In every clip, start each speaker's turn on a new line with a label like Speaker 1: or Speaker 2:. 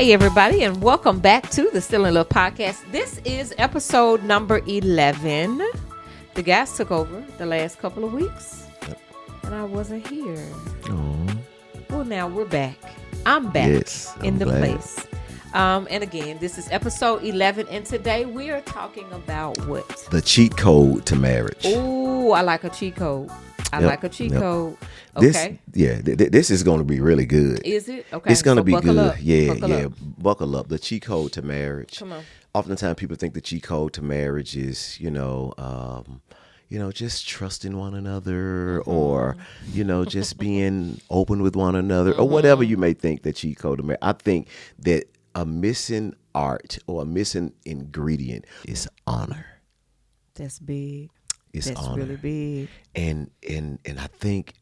Speaker 1: Hey, everybody, and welcome back to the Still in Love podcast. This is episode number 11. The guys took over the last couple of weeks, and I wasn't here.
Speaker 2: Aww.
Speaker 1: Well, now we're back. I'm back in the
Speaker 2: glad.
Speaker 1: place. And again, this is episode 11, and today we are talking about what?
Speaker 2: The cheat code to marriage.
Speaker 1: Ooh, I like a cheat code. I like a cheat code. Okay.
Speaker 2: This is going to be really good.
Speaker 1: Is it? Okay.
Speaker 2: It's going to be good.
Speaker 1: Up.
Speaker 2: Yeah. Buckle up. The cheat code to marriage.
Speaker 1: Come on.
Speaker 2: Oftentimes people think the cheat code to marriage is, just trusting one another or, just being open with one another or whatever you may think the cheat code to marriage. I think that a missing art or a missing ingredient is honor.
Speaker 1: That's big.
Speaker 2: It's
Speaker 1: That's
Speaker 2: honor.
Speaker 1: really big.
Speaker 2: And I think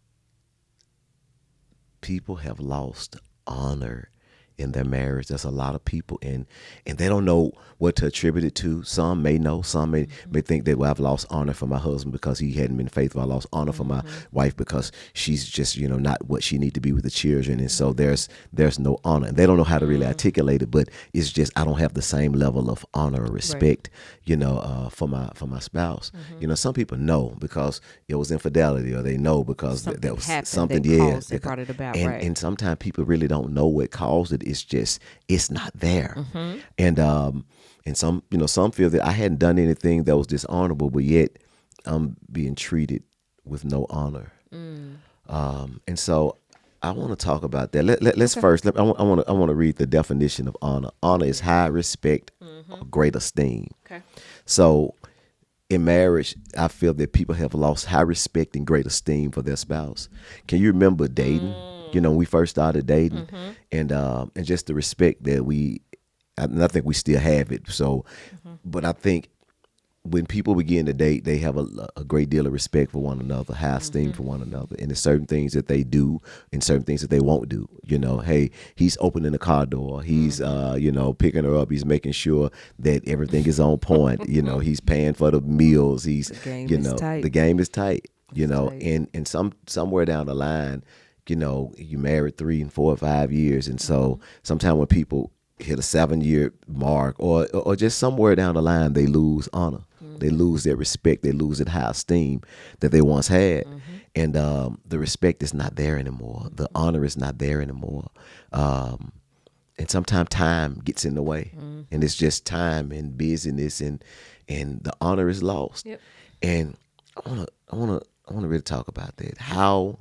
Speaker 2: people have lost honor in their marriage. There's a lot of people and they don't know what to attribute it to. Some may know. Some may think that, well, I've lost honor for my husband because he hadn't been faithful. I lost honor for my wife because she's just, not what she need to be with the children. And so there's no honor. And they don't know how to really articulate it, but it's just I don't have the same level of honor or respect, for my spouse. Some people know because it was infidelity, or they know because that was something
Speaker 1: that brought it about.
Speaker 2: And sometimes people really don't know what caused it. It's just it's not there. And some feel that I hadn't done anything that was dishonorable, but yet I'm being treated with no honor. And so I want to talk about that. Let's first. I want to read the definition of honor. Honor is high respect, or great esteem.
Speaker 1: Okay.
Speaker 2: So in marriage, I feel that people have lost high respect and great esteem for their spouse. Can you remember dating? When we first started dating, and just the respect that I think we still have it. So, but I think when people begin to date, they have a great deal of respect for one another, high esteem for one another, and there's certain things that they do and certain things that they won't do. Hey, he's opening the car door, he's picking her up, he's making sure that everything is on point. He's paying for the meals. He's the game is tight. And somewhere down the line, you married 3 and 4 or 5 years. And so sometimes when people hit a 7-year mark or just somewhere down the line, they lose honor. They lose their respect. They lose that high esteem that they once had. And the respect is not there anymore. The honor is not there anymore. And sometimes time gets in the way. And it's just time and busyness and the honor is lost. Yep. And I wanna really talk about that. How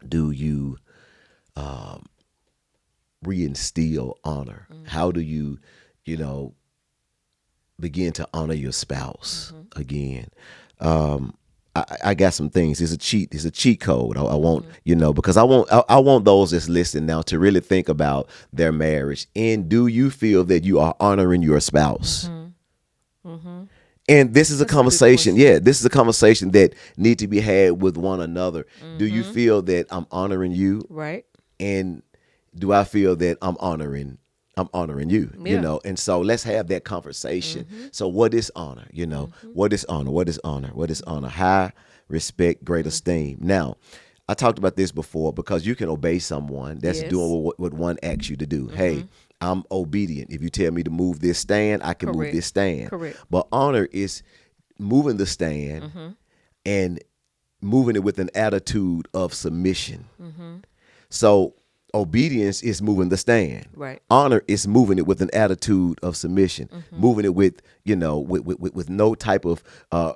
Speaker 2: do you reinstill honor? How do you, begin to honor your spouse again? I got some things. It's a cheat code. I want, because I want those that's listening now to really think about their marriage. And do you feel that you are honoring your spouse? And this is a conversation. This is a conversation that need to be had with one another. Do you feel that I'm honoring you? Right. And do I feel that I'm honoring you?
Speaker 1: Yeah.
Speaker 2: And so let's have that conversation. So what is honor? What is honor? What is honor? What is honor? High respect, great esteem. Now, I talked about this before because you can obey someone that's doing what one asks you to do. Hey, I'm obedient. If you tell me to move this stand, I can move this stand.
Speaker 1: Correct.
Speaker 2: But honor is moving the stand and moving it with an attitude of submission. So obedience is moving the stand.
Speaker 1: Right.
Speaker 2: Honor is moving it with an attitude of submission, moving it with with no type of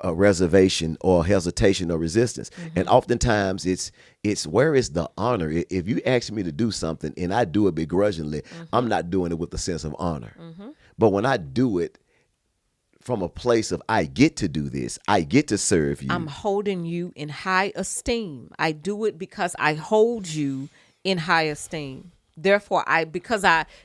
Speaker 2: reservation or hesitation or resistance. And oftentimes it's where is the honor? If you ask me to do something and I do it begrudgingly, I'm not doing it with a sense of honor. But when I do it from a place of I get to do this, I get to serve you.
Speaker 1: I'm holding you in high esteem. I do it because I hold you in high esteem. Therefore,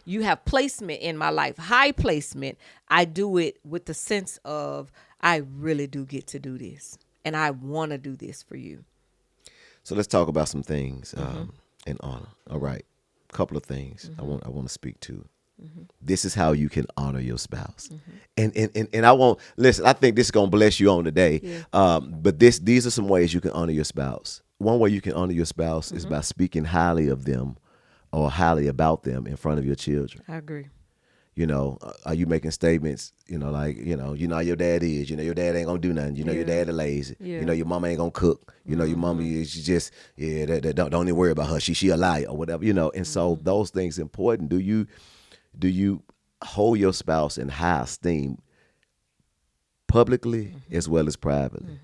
Speaker 1: you have placement in my life, high placement. I do it with the sense of I really do get to do this, and I want to do this for you.
Speaker 2: So let's talk about some things in honor. All right, a couple of things I want to speak to. This is how you can honor your spouse, and I won't listen. I think this is gonna bless you on today. But these are some ways you can honor your spouse. One way you can honor your spouse is by speaking highly of them or highly about them in front of your children?
Speaker 1: I agree.
Speaker 2: Are you making statements, like, how your dad is, your dad ain't gonna do nothing, your
Speaker 1: Yeah.
Speaker 2: dad is lazy,
Speaker 1: Yeah.
Speaker 2: your mama ain't gonna cook, your mama is just, don't even worry about her. She a liar or whatever, and so those things important. Do you hold your spouse in high esteem publicly as well as privately?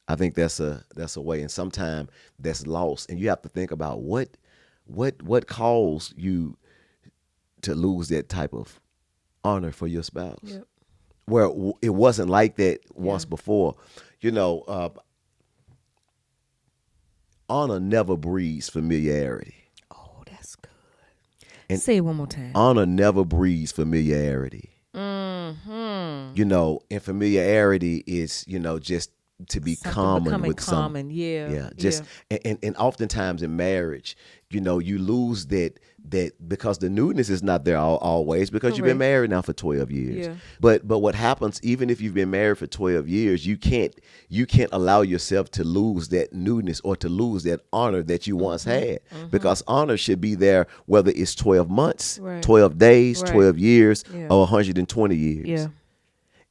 Speaker 2: I think that's a way, and sometimes that's lost, and you have to think about what caused you to lose that type of honor for your spouse,
Speaker 1: Yep.
Speaker 2: where it wasn't like that once before. Honor never breeds familiarity.
Speaker 1: Oh, that's good.
Speaker 2: And
Speaker 1: say it one more time.
Speaker 2: Honor never breeds familiarity.
Speaker 1: Mm-hmm.
Speaker 2: And familiarity is, just to be
Speaker 1: Something
Speaker 2: common
Speaker 1: becoming
Speaker 2: with
Speaker 1: common.
Speaker 2: Yeah, just and oftentimes in marriage, you lose that because the newness is not there always, because you've been
Speaker 1: Correct.
Speaker 2: married now for 12 years.
Speaker 1: Yeah.
Speaker 2: But what happens, even if you've been married for 12 years, you can't allow yourself to lose that newness or to lose that honor that you once had, because honor should be there whether it's 12 months,
Speaker 1: Right.
Speaker 2: 12 days,
Speaker 1: Right.
Speaker 2: 12 years,
Speaker 1: Yeah.
Speaker 2: or 120 years.
Speaker 1: Yeah.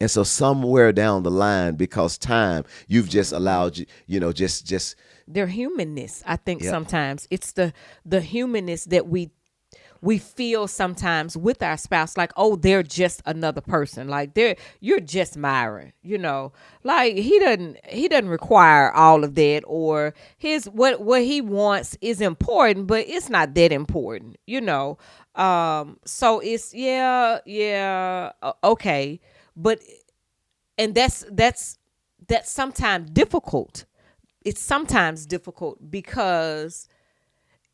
Speaker 2: And so somewhere down the line, because time, you've just allowed just
Speaker 1: Their humanness. I think
Speaker 2: Yeah.
Speaker 1: sometimes it's the humanness that we feel sometimes with our spouse, like, oh, they're just another person. Like you're just Myron, like he doesn't require all of that, or his what he wants is important, but it's not that important, so it's okay, but and that's sometimes difficult. It's sometimes difficult because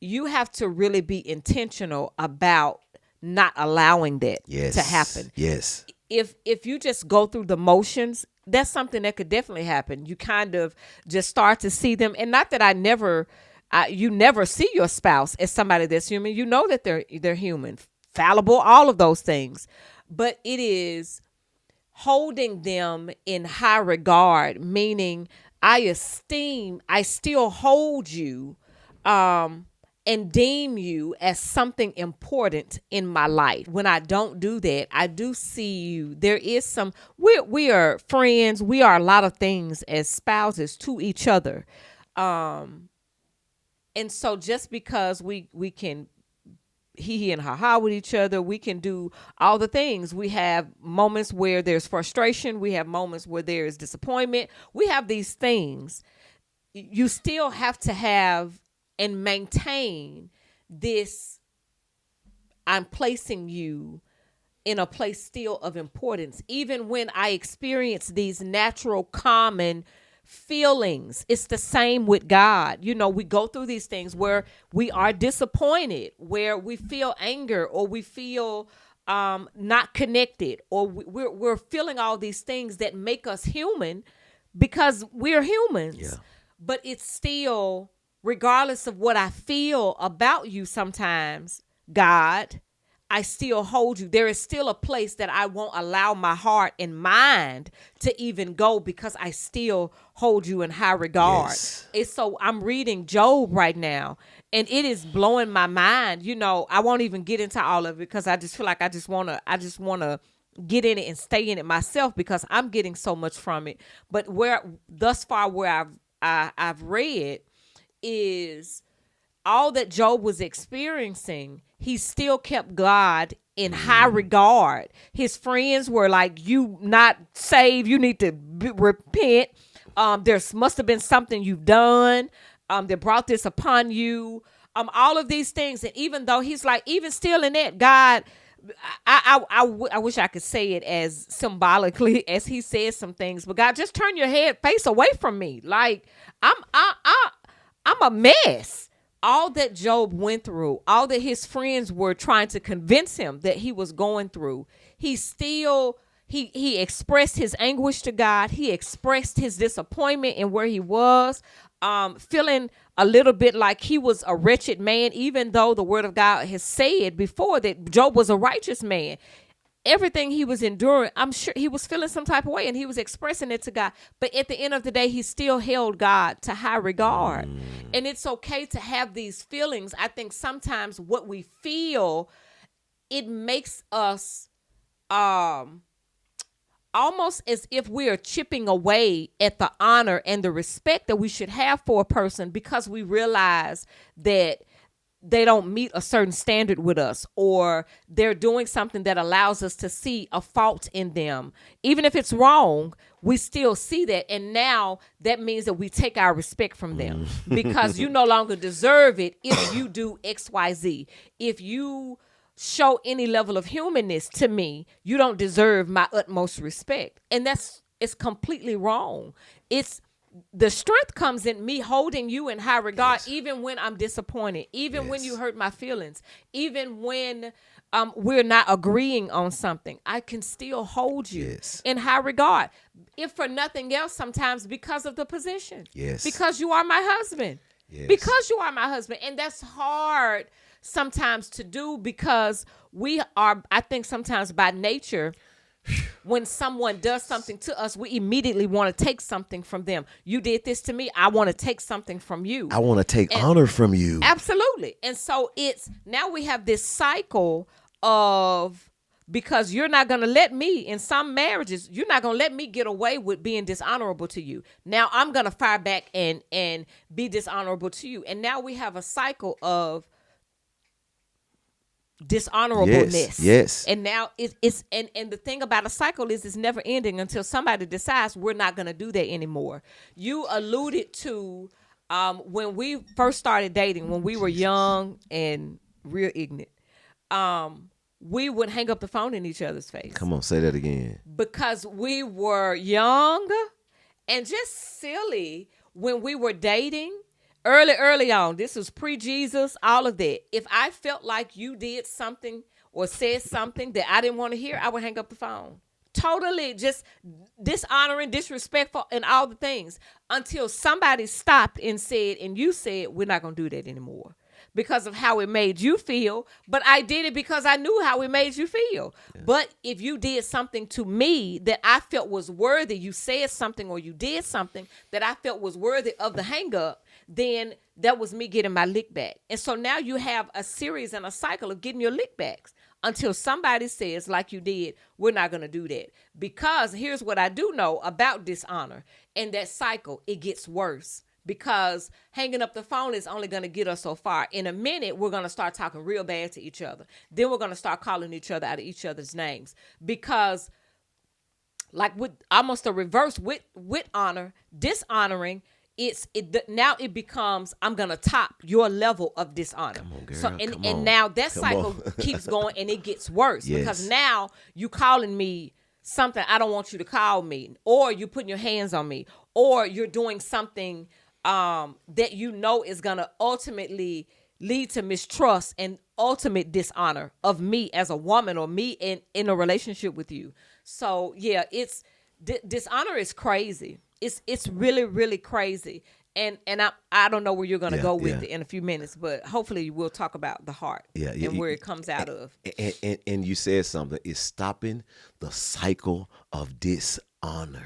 Speaker 1: you have to really be intentional about not allowing that to happen.
Speaker 2: Yes.
Speaker 1: If you just go through the motions, that's something that could definitely happen. You kind of just start to see them, and not that you never see your spouse as somebody that's human. You know that they're human, fallible, all of those things, but it is holding them in high regard, meaning I still hold you, and deem you as something important in my life. When I don't do that, I do see you. There is we are friends. We are a lot of things as spouses to each other. And so just because we can he and ha with each other, we can do all the things. We have moments where there's frustration. We have moments where there is disappointment. We have these things. You still have to have and maintain this. I'm placing you in a place still of importance, even when I experience these natural common feelings. It's the same with God. We go through these things where we are disappointed, where we feel anger, or we feel not connected, or we're feeling all these things that make us human, because we're humans.
Speaker 2: Yeah.
Speaker 1: But it's still, regardless of what I feel about you sometimes, God, I still hold you. There is still a place that I won't allow my heart and mind to even go, because I still hold you in high regard.
Speaker 2: Yes.
Speaker 1: It's so I'm reading Job right now, and it is blowing my mind. I won't even get into all of it, because I just feel like I just wanna get in it and stay in it myself, because I'm getting so much from it. But where I've read is all that Job was experiencing, he still kept God in high regard. His friends were like, you not saved, you need to repent. There must have been something you've done that brought this upon you. All of these things. And even though he's like, even still in that, God, I wish I could say it as symbolically as he says some things, but God, just turn your face away from me. Like I'm a mess. All that Job went through, all that his friends were trying to convince him that he was going through, he still he expressed his anguish to God. He expressed his disappointment in where he was, feeling a little bit like he was a wretched man, even though the word of God has said before that Job was a righteous man. everything he was enduring, I'm sure he was feeling some type of way and he was expressing it to God. But at the end of the day, he still held God to high regard. And it's okay to have these feelings. I think sometimes what we feel, it makes us almost as if we are chipping away at the honor and the respect that we should have for a person because we realize that they don't meet a certain standard with us, or they're doing something that allows us to see a fault in them. Even if it's wrong, we still see that. And now that means that we take our respect from them because you no longer deserve it if you do XYZ. If you show any level of humanness to me, you don't deserve my utmost respect. And it's completely wrong. It's the strength comes in me holding you in high regard, even when I'm disappointed, even when you hurt my feelings, even when we're not agreeing on something. I can still hold you in high regard, if for nothing else, sometimes because of the position. Because you are my husband. Because you are my husband. And that's hard sometimes to do because we are, I think sometimes by nature, when someone does something to us, we immediately want to take something from them. You did this to me. I want to take something from you.
Speaker 2: I want to take honor from you.
Speaker 1: Absolutely. And so it's now we have this cycle of, because you're not going to let me, in some marriages, you're not going to let me get away with being dishonorable to you. Now I'm going to fire back and be dishonorable to you. And now we have a cycle of dishonorableness.
Speaker 2: Yes.
Speaker 1: And now it's and the thing about a cycle is it's never ending until somebody decides we're not going to do that anymore. You alluded to when we first started dating, when we were young and real ignorant, we would hang up the phone in each other's face.
Speaker 2: Come on, say that again.
Speaker 1: Because we were young and just silly when we were dating. Early on, this was pre-Jesus, all of that. If I felt like you did something or said something that I didn't want to hear, I would hang up the phone. Totally just dishonoring, disrespectful, and all the things until somebody stopped and said, and you said, we're not going to do that anymore because of how it made you feel. But I did it because I knew how it made you feel. Yeah. But if you did something to me that I felt was worthy, you said something or you did something that I felt was worthy of the hang up, then that was me getting my lick back. And so now you have a series and a cycle of getting your lick backs until somebody says, like you did, we're not going to do that. Because here's what I do know about dishonor. And that cycle, it gets worse. Because hanging up the phone is only going to get us so far. In a minute, we're going to start talking real bad to each other. Then we're going to start calling each other out of each other's names. Because like with almost a reverse with honor, dishonoring, now it becomes, I'm gonna top your level of dishonor.
Speaker 2: Come on, girl.
Speaker 1: So and now that cycle keeps going and it gets worse because now you calling me something I don't want you to call me, or you putting your hands on me, or you're doing something that you know is gonna ultimately lead to mistrust and ultimate dishonor of me as a woman or me in a relationship with you. So yeah, it's dishonor is crazy. It's really, really crazy. And I don't know where you're going to go with it in a few minutes, but hopefully we'll talk about the heart and where it comes out of.
Speaker 2: And you said something. It's stopping the cycle of dishonor.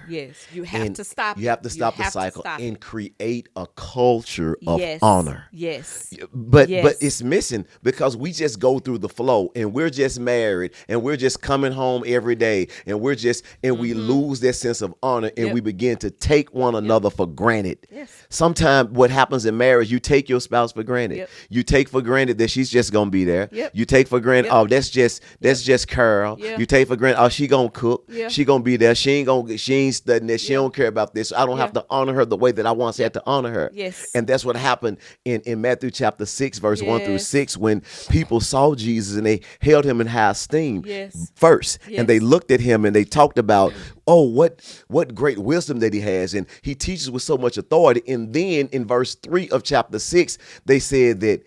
Speaker 1: Yes, you have to stop.
Speaker 2: You have to stop the cycle and create a culture of honor.
Speaker 1: Yes.
Speaker 2: But it's missing because we just go through the flow and we're just married and we're just coming home every day and we lose that sense of honor and we begin to take one another for granted.
Speaker 1: Yes.
Speaker 2: Sometimes what happens in marriage, you take your spouse for granted.
Speaker 1: Yep.
Speaker 2: You take for granted that she's just gonna be there.
Speaker 1: Yep.
Speaker 2: You take for granted, oh, that's just Carol.
Speaker 1: Yep.
Speaker 2: You take for granted, oh, she gonna cook.
Speaker 1: Yep.
Speaker 2: She gonna be there. She ain't studying this. She don't care about this. So I don't have to honor her the way that I once had to honor her.
Speaker 1: Yes.
Speaker 2: And that's what happened in Matthew chapter 6, verse 1 through 6, when people saw Jesus and they held him in high esteem first.
Speaker 1: Yes.
Speaker 2: And they looked at him and they talked about, oh, what great wisdom that he has. And he teaches with so much authority. And then in verse 3 of chapter 6, they said that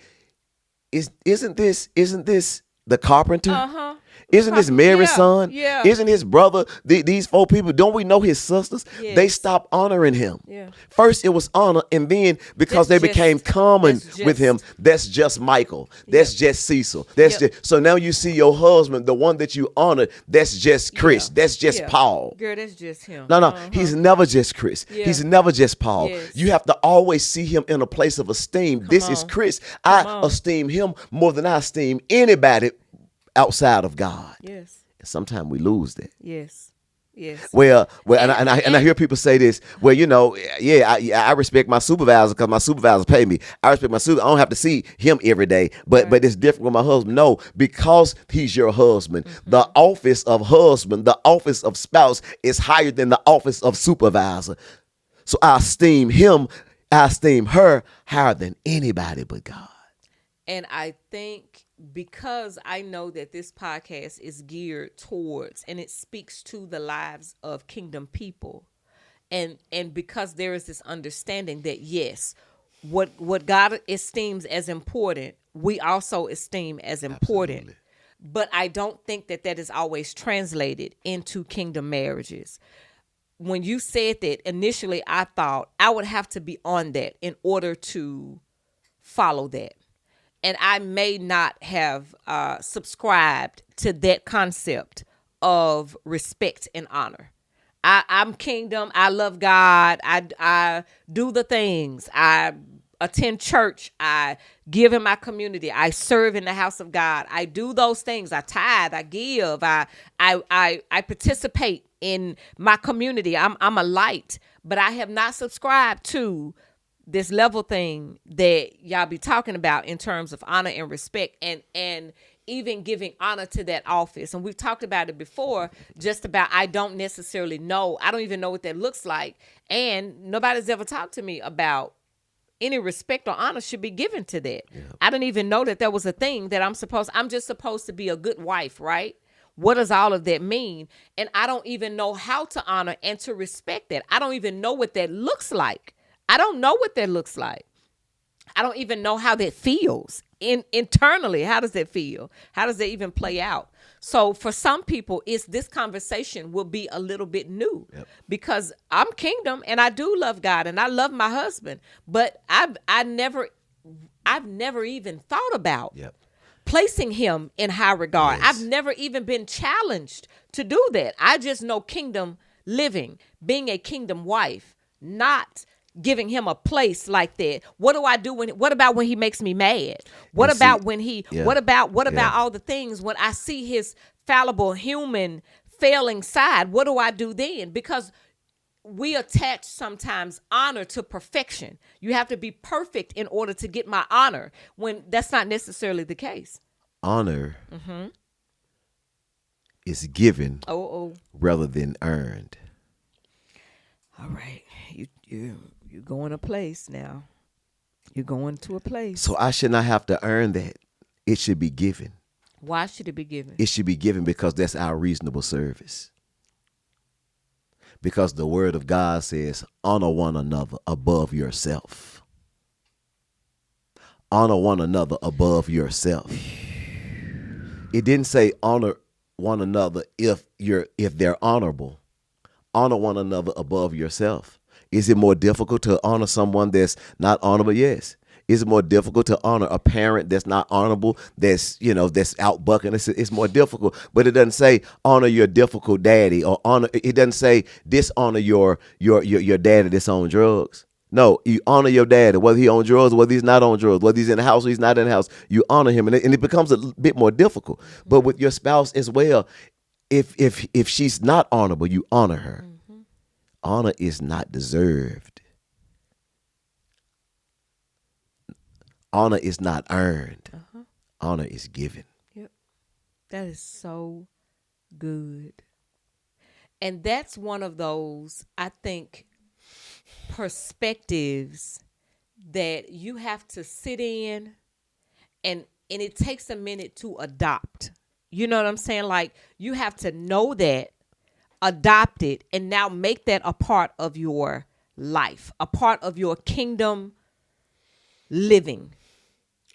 Speaker 2: isn't this the carpenter? Isn't this Mary's
Speaker 1: Yeah,
Speaker 2: son?
Speaker 1: yeah.
Speaker 2: Isn't his brother? These four people, don't we know his sisters? They
Speaker 1: Yes.
Speaker 2: stopped honoring him.
Speaker 1: Yeah.
Speaker 2: First it was honor, and then because
Speaker 1: That's
Speaker 2: they became
Speaker 1: just-
Speaker 2: common
Speaker 1: that's
Speaker 2: with him,
Speaker 1: just-
Speaker 2: that's just Michael. That's just Cecil. That's
Speaker 1: Yep.
Speaker 2: just, so now you see your husband, the one that you honor, that's just Chris.
Speaker 1: Yeah.
Speaker 2: That's just
Speaker 1: Yeah.
Speaker 2: Paul.
Speaker 1: Girl, that's just him.
Speaker 2: No, he's never just Chris.
Speaker 1: Yeah.
Speaker 2: He's never just Paul.
Speaker 1: Yes.
Speaker 2: You have to always see him in a place of esteem. This is
Speaker 1: on.
Speaker 2: Chris.
Speaker 1: Come
Speaker 2: I
Speaker 1: on.
Speaker 2: esteem him more than I esteem anybody outside of God.
Speaker 1: Yes.
Speaker 2: Sometimes we lose that.
Speaker 1: Yes. Yes.
Speaker 2: Well, and I hear people say this. Well, you know, I respect my supervisor because my supervisor pay me. I respect my supervisor. I don't have to see him every day, but it's different with my husband. No, because he's your husband. The office of husband, the office of spouse is higher than the office of supervisor. So I esteem him, I esteem her higher than anybody but God.
Speaker 1: And I think because I know that this podcast is geared towards and it speaks to the lives of kingdom people. And because there is this understanding that yes, what God esteems as important, we also esteem as important.
Speaker 2: Absolutely.
Speaker 1: But I don't think that is always translated into kingdom marriages. When you said that initially, I thought I would have to be on that in order to follow that. And I may not have subscribed to that concept of respect and honor. I'm kingdom. I love God. I do the things. I attend church. I give in my community. I serve in the house of God. I do those things. I tithe. I give. I participate in my community. I'm a light, but I have not subscribed to this level thing that y'all be talking about in terms of honor and respect and even giving honor to that office. And we've talked about it before, just about I don't necessarily know. I don't even know what that looks like. And nobody's ever talked to me about any respect or honor should be given to that. Yeah. I didn't even know that was a thing that I'm just supposed to be a good wife, right? What does all of that mean? And I don't even know how to honor and to respect that. I don't even know what that looks like. I don't know what that looks like. I don't even know how that feels internally. How does that feel? How does that even play out? So for some people, this conversation will be a little bit new because I'm kingdom and I do love God and I love my husband, but I've never even thought about placing him in high regard. Yes. I've never even been challenged to do that. I just know kingdom living, being a kingdom wife, not giving him a place like that. What do I do what about when he makes me mad? What about all the things when I see his fallible human failing side? What do I do then? Because we attach sometimes honor to perfection. You have to be perfect in order to get my honor when that's not necessarily the case.
Speaker 2: Honor is given rather than earned.
Speaker 1: All right. You're going a place now. You're going to a place.
Speaker 2: So I should not have to earn that. It should be given.
Speaker 1: Why should it be given?
Speaker 2: It should be given because that's our reasonable service. Because the word of God says, honor one another above yourself. Honor one another above yourself. It didn't say honor one another if they're honorable. Honor one another above yourself. Is it more difficult to honor someone that's not honorable? Yes. Is it more difficult to honor a parent that's not honorable, that's out bucking? It's more difficult, but it doesn't say honor your difficult daddy or honor. It doesn't say dishonor your daddy that's on drugs. No, you honor your daddy, whether he on drugs, whether he's not on drugs, whether he's in the house or he's not in the house. You honor him, and it becomes a bit more difficult. But with your spouse as well, if she's not honorable, you honor her. Mm-hmm. Honor is not deserved. Honor is not earned. Uh-huh. Honor is given.
Speaker 1: Yep. That is so good. And that's one of those, I think, perspectives that you have to sit in and it takes a minute to adopt. You know what I'm saying? Like you have to know that, adopt it, and now make that a part of your life, a part of your kingdom living.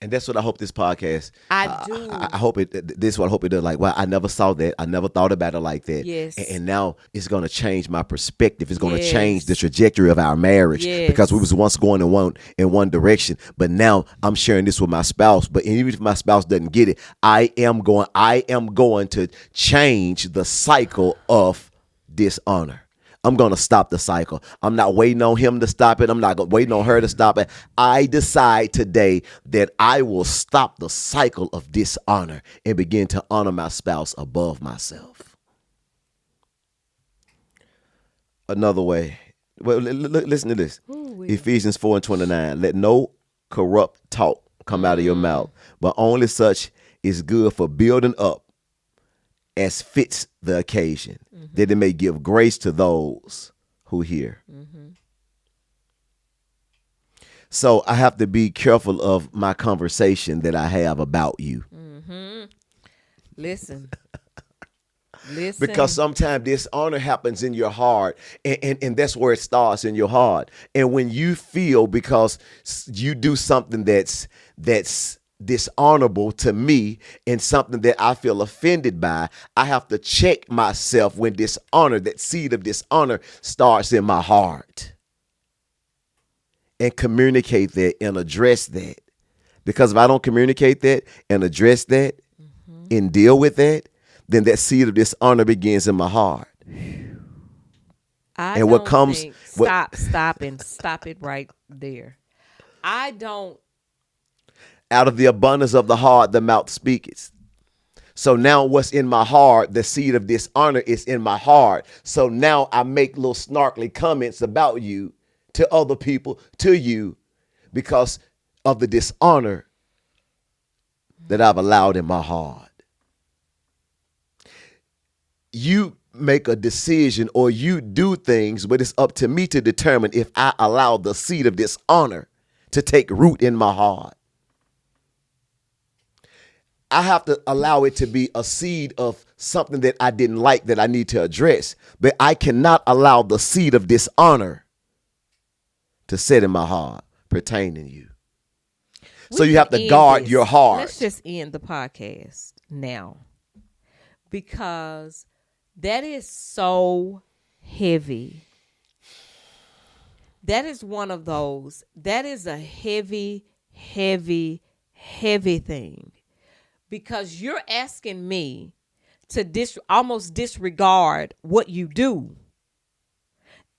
Speaker 2: And that's what I hope this podcast.
Speaker 1: I do.
Speaker 2: I hope it. This is what I hope it does. Like, well, I never saw that. I never thought about it like that.
Speaker 1: Yes.
Speaker 2: And now it's going to change my perspective. It's going to
Speaker 1: Yes.
Speaker 2: change the trajectory of our marriage
Speaker 1: Yes.
Speaker 2: because we was once going in one direction, but now I'm sharing this with my spouse. But even if my spouse doesn't get it, I am going to change the cycle of dishonor. I'm going to stop the cycle. I'm not waiting on him to stop it. I'm not waiting on her to stop it. I decide today that I will stop the cycle of dishonor and begin to honor my spouse above myself. Another way. Well, listen to this.
Speaker 1: Ooh,
Speaker 2: Ephesians 4:29. Let no corrupt talk come out of your mouth, but only such is good for building up as fits the occasion, that it may give grace to those who hear. So I have to be careful of my conversation that I have about you.
Speaker 1: Listen. Listen.
Speaker 2: Because sometimes dishonor happens in your heart, and that's where it starts, in your heart. And when you feel, because you do something that's dishonorable to me and something that I feel offended by, I have to check myself when dishonor, that seed of dishonor, starts in my heart, and communicate that and address that. Because if I don't communicate that and address that and deal with that, then that seed of dishonor begins in my heart.
Speaker 1: I
Speaker 2: and what comes
Speaker 1: think, stop it right there. I don't.
Speaker 2: Out of the abundance of the heart, the mouth speaketh. So now what's in my heart, the seed of dishonor is in my heart. So now I make little snarkly comments about you to other people, to you, because of the dishonor that I've allowed in my heart. You make a decision or you do things, but it's up to me to determine if I allow the seed of dishonor to take root in my heart. I have to allow it to be a seed of something that I didn't like that I need to address. But I cannot allow the seed of dishonor to sit in my heart pertaining to you. So you have to guard your heart.
Speaker 1: Let's just end the podcast now, because that is so heavy. That is one of those. That is a heavy, heavy, heavy thing. Because you're asking me to almost disregard what you do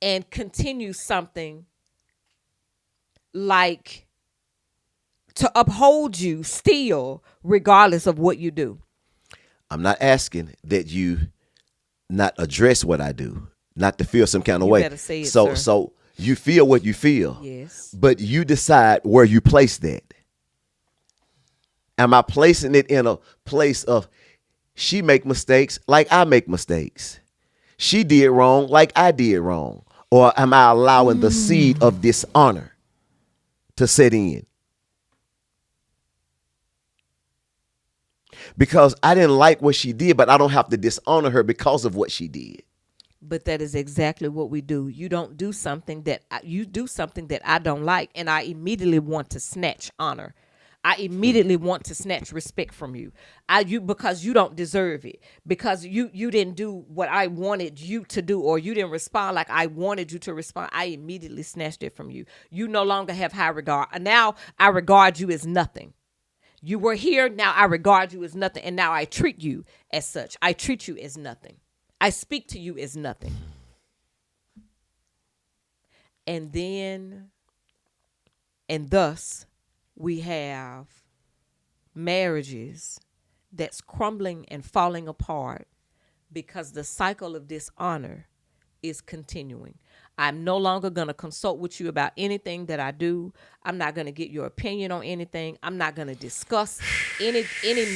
Speaker 1: and continue something like to uphold you still, regardless of what you do.
Speaker 2: I'm not asking that you not address what I do, not to feel some kind of way.
Speaker 1: Better say it, sir.
Speaker 2: So you feel what you feel.
Speaker 1: Yes.
Speaker 2: But you decide where you place that. Am I placing it in a place of she make mistakes like I make mistakes? She did wrong like I did wrong? Or am I allowing the seed of dishonor to set in? Because I didn't like what she did, but I don't have to dishonor her because of what she did.
Speaker 1: But that is exactly what we do. You do something that I don't like, and I immediately want to snatch honor. I immediately want to snatch respect from you. Because you don't deserve it. Because you didn't do what I wanted you to do, or you didn't respond like I wanted you to respond. I immediately snatched it from you. You no longer have high regard. And now I regard you as nothing. You were here, now I regard you as nothing, and now I treat you as such. I treat you as nothing. I speak to you as nothing. And thus, we have marriages that's crumbling and falling apart because the cycle of dishonor is continuing. I'm no longer going to consult with you about anything that I do. I'm not going to get your opinion on anything. I'm not going to discuss any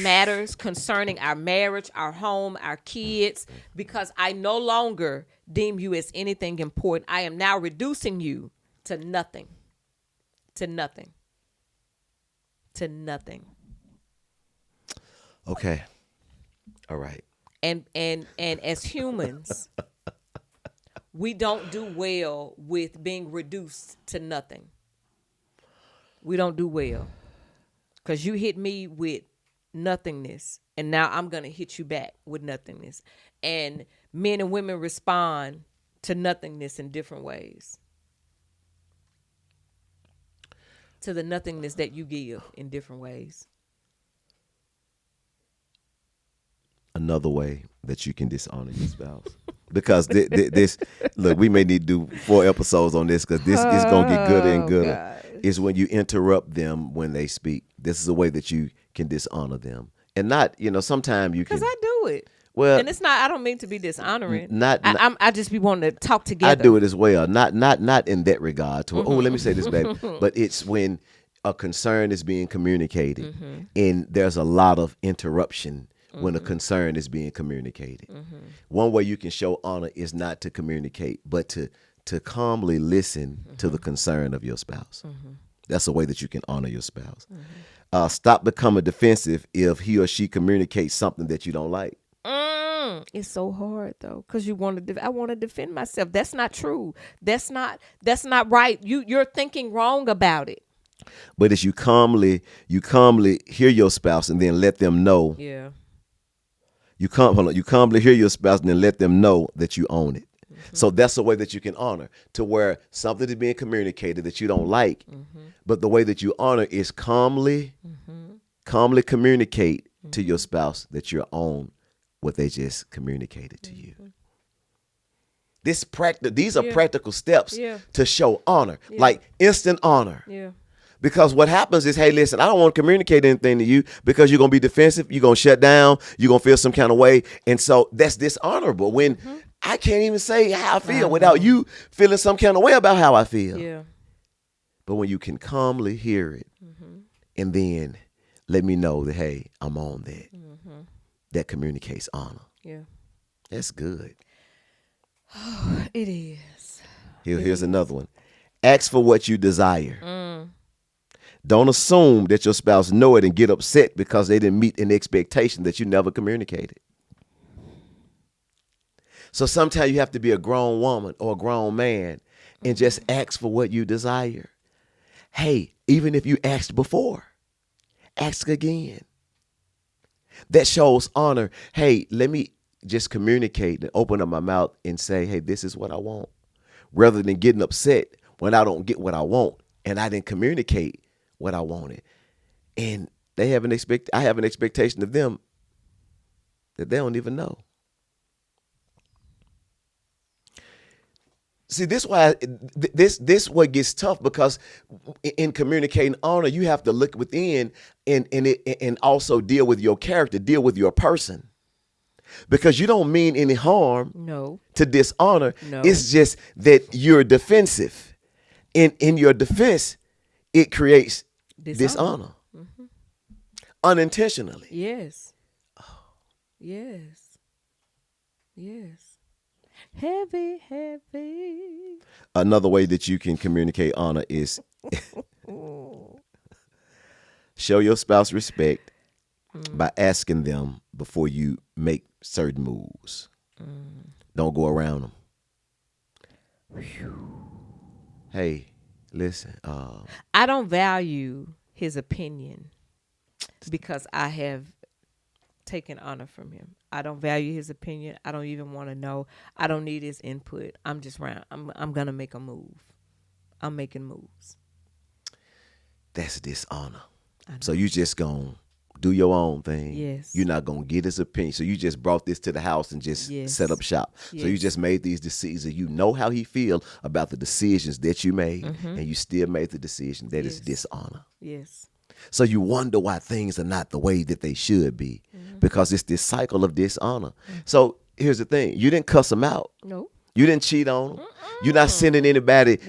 Speaker 1: matters concerning our marriage, our home, our kids, because I no longer deem you as anything important. I am now reducing you to nothing. To nothing. To nothing.
Speaker 2: Okay. All right.
Speaker 1: And as humans, we don't do well with being reduced to nothing. We don't do well. because you hit me with nothingness, and now I'm gonna hit you back with nothingness. And men and women respond to nothingness in different ways. To the nothingness that you give in different ways.
Speaker 2: Another way that you can dishonor your spouse. Because this, look, we may need to do 4 episodes on this because this is going to get gooder and gooder.
Speaker 1: Gosh.
Speaker 2: Is when you interrupt them when they speak. This is a way that you can dishonor them. And not, sometimes you can.
Speaker 1: Because I do it.
Speaker 2: Well,
Speaker 1: and it's not. I don't mean to be dishonoring.
Speaker 2: not-
Speaker 1: I just be wanting to talk together.
Speaker 2: I do it as well. Not in that regard. To let me say this, baby. But it's when a concern is being communicated, and there's a lot of interruption when a concern is being communicated. One way you can show honor is not to communicate, but to calmly listen to the concern of your spouse. That's a way that you can honor your spouse. Stop becoming defensive if he or she communicates something that you don't like.
Speaker 1: It's so hard though, because you want to. I want to defend myself. That's not true. That's not right. You're thinking wrong about it.
Speaker 2: But as you calmly hear your spouse and then let them know.
Speaker 1: Yeah.
Speaker 2: You calmly hear your spouse and then let them know that you own it. So that's the way that you can honor, to where something is being communicated that you don't like, but the way that you honor is calmly communicate to your spouse that you own what they just communicated to you. These are practical steps to show honor, like instant honor.
Speaker 1: Yeah.
Speaker 2: Because what happens is, hey, listen, I don't want to communicate anything to you because you're going to be defensive. You're going to shut down. You're going to feel some kind of way. And so that's dishonorable when I can't even say how I feel without you feeling some kind of way about how I feel.
Speaker 1: Yeah.
Speaker 2: But when you can calmly hear it and then let me know that, hey, I'm on that. That communicates honor.
Speaker 1: Yeah.
Speaker 2: That's good.
Speaker 1: It is.
Speaker 2: Here's another one. Ask for what you desire. Don't assume that your spouse know it and get upset because they didn't meet an expectation that you never communicated. So sometimes you have to be a grown woman or a grown man and just ask for what you desire. Hey, even if you asked before, ask again. That shows honor. Hey, let me just communicate and open up my mouth and say, hey, this is what I want. Rather than getting upset when I don't get what I want and I didn't communicate what I wanted. And I have an expectation of them that they don't even know. See, this why this what gets tough, because in communicating honor, you have to look within and also deal with your character, deal with your person. Because you don't mean any harm to dishonor.
Speaker 1: No.
Speaker 2: It's just that you're defensive. In your defense, it creates dishonor. Unintentionally.
Speaker 1: Yes. Yes. Yes. Heavy.
Speaker 2: Another way that you can communicate honor is show your spouse respect by asking them before you make certain moves. Don't go around them. Hey, listen.
Speaker 1: I don't value his opinion because I have taken honor from him. I don't value his opinion. I don't even want to know. I don't need his input. I'm just round. I'm gonna make a move. I'm making moves.
Speaker 2: That's dishonor. So you just gonna do your own thing.
Speaker 1: Yes.
Speaker 2: You're not gonna get his opinion. So you just brought this to the house and just set up shop.
Speaker 1: Yes.
Speaker 2: So you just made these decisions. You know how he feel about the decisions that you made, and you still made the decision. That is dishonor.
Speaker 1: Yes.
Speaker 2: So you wonder why things are not the way that they should be, because it's this cycle of dishonor. So here's the thing. You didn't cuss them out.
Speaker 1: No.
Speaker 2: You didn't cheat on them. You're not sending anybody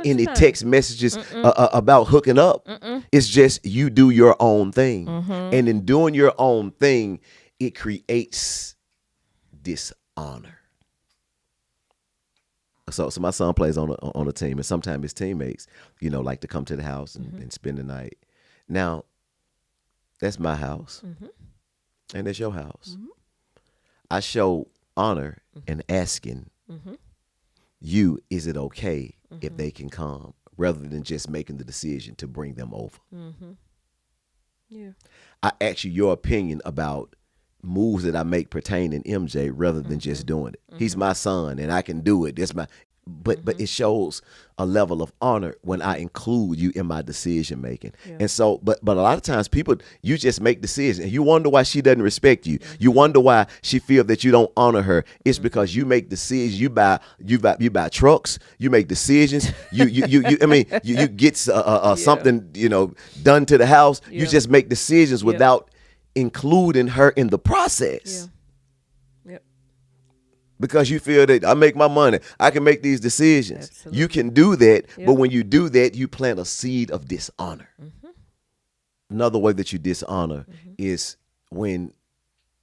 Speaker 2: any text messages about hooking up. It's just you do your own thing. And in doing your own thing, it creates dishonor. So my son plays on a team, and sometimes his teammates, like to come to the house and spend the night. Now, that's my house, and that's your house. I show honor in asking you, is it okay if they can come, rather than just making the decision to bring them over.
Speaker 1: Yeah.
Speaker 2: I ask you your opinion about moves that I make pertaining MJ rather than just doing it. He's my son and I can do it. That's my but it shows a level of honor when I include you in my decision making. And so but a lot of times people, you just make decisions and you wonder why she doesn't respect you. You wonder why she feel that you don't honor her. It's because you make decisions. You buy trucks, you make decisions. You I mean you get something, done to the house. You just make decisions without including her in the process. Because you feel that I make my money, I can make these decisions. Absolutely. You can do that, but when you do that, you plant a seed of dishonor. Another way that you dishonor is when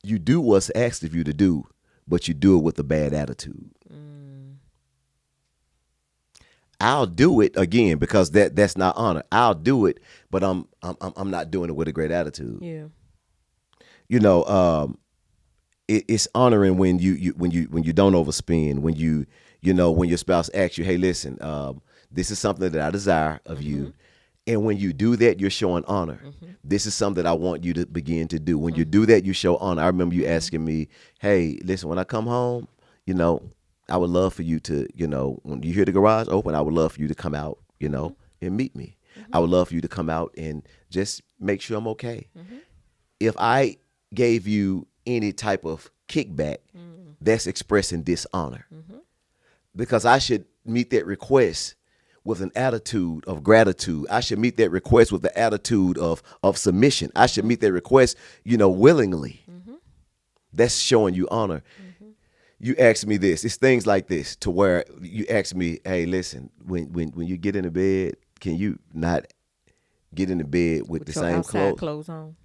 Speaker 2: you do what's asked of you to do, but you do it with a bad attitude. I'll do it again because that's not honor. I'll do it, but I'm not doing it with a great attitude.
Speaker 1: Yeah.
Speaker 2: It's honoring when you don't overspend, when when your spouse asks you, hey, listen, this is something that I desire of you. And when you do that, you're showing honor. This is something that I want you to begin to do. When you do that, you show honor. I remember you asking me, hey, listen, when I come home, I would love for you to, when you hear the garage open, I would love for you to come out, and meet me. I would love for you to come out and just make sure I'm okay. If I gave you any type of kickback, that's expressing dishonor. Because I should meet that request with an attitude of gratitude. I should meet that request with the attitude of submission. I should meet that request, willingly. That's showing you honor. You ask me this. It's things like this to where you ask me, hey, listen, when you get into bed, can you not get into bed with the same
Speaker 1: clothes on?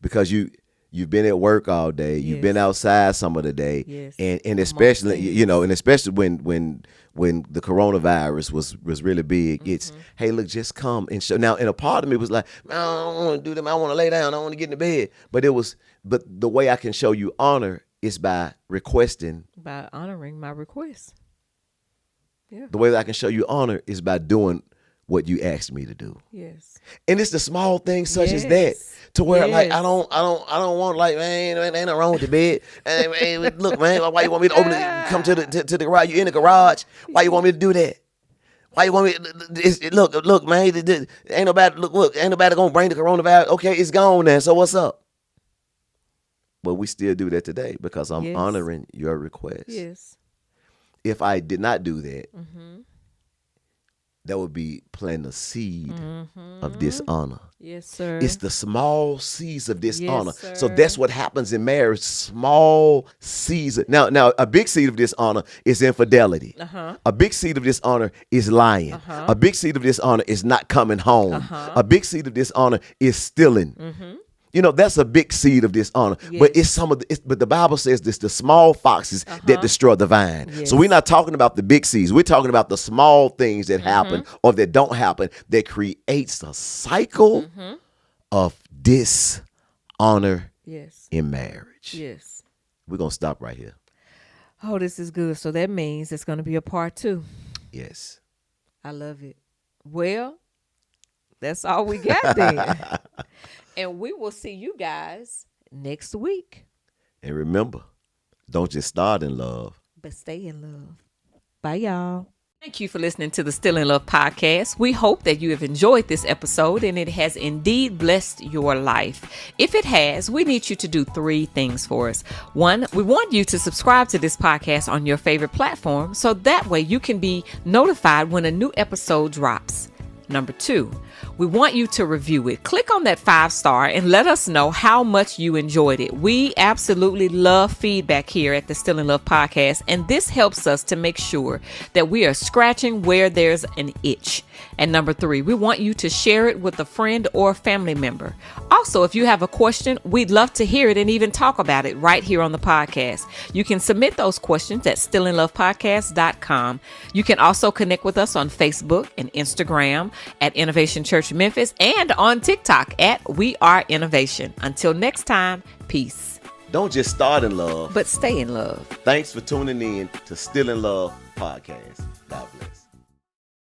Speaker 2: Because you've been at work all day. You've been outside some of the day, and especially and especially when the coronavirus was really big. It's hey, look, just come and show. Now, and a part of me was like, I don't want to do them. I want to lay down. I want to get into bed. But the way I can show you honor is by
Speaker 1: honoring my request. Yeah.
Speaker 2: The way that I can show you honor is by doing what you asked me to do.
Speaker 1: Yes.
Speaker 2: And it's the small things such as that to where like I don't want like, man, ain't nothing wrong with the bed. Hey, look, man, why you want me to come to the garage? You in the garage? Why you want me to do that? Why you want me look, man, ain't nobody gonna bring the coronavirus. Okay, it's gone now. So what's up? But we still do that today because I'm honoring your request.
Speaker 1: Yes.
Speaker 2: If I did not do that, that would be planting a seed of dishonor.
Speaker 1: Yes, sir.
Speaker 2: It's the small seeds of dishonor.
Speaker 1: Yes,
Speaker 2: so that's what happens in marriage. Small seeds. Now, a big seed of dishonor is infidelity. A big seed of dishonor is lying. A big seed of dishonor is not coming home. A big seed of dishonor is stealing. That's a big seed of dishonor. Yes. But it's but the Bible says this: the small foxes that destroy the vine. Yes. So we're not talking about the big seeds. We're talking about the small things that happen or that don't happen that creates a cycle of dishonor in marriage.
Speaker 1: Yes.
Speaker 2: We're gonna stop right here.
Speaker 1: Oh, this is good. So that means it's gonna be a part 2.
Speaker 2: Yes.
Speaker 1: I love it. Well, that's all we got then. And we will see you guys next week.
Speaker 2: And remember, don't just start in love,
Speaker 1: but stay in love. Bye, y'all. Thank you for listening to the Still in Love podcast. We hope that you have enjoyed this episode and it has indeed blessed your life. If it has, we need you to do 3 things for us. 1, we want you to subscribe to this podcast on your favorite platform so that way you can be notified when a new episode drops. Number 2, we want you to review it. Click on that 5-star and let us know how much you enjoyed it. We absolutely love feedback here at the Still in Love podcast, and this helps us to make sure that we are scratching where there's an itch. And number 3, we want you to share it with a friend or family member. Also, if you have a question, we'd love to hear it and even talk about it right here on the podcast. You can submit those questions at stillinlovepodcast.com. You can also connect with us on Facebook and Instagram at Innovation Church Memphis and on TikTok at We Are Innovation. Until next time, peace.
Speaker 2: Don't just start in love,
Speaker 1: but stay in love.
Speaker 2: Thanks for tuning in to Still in Love podcast. God bless.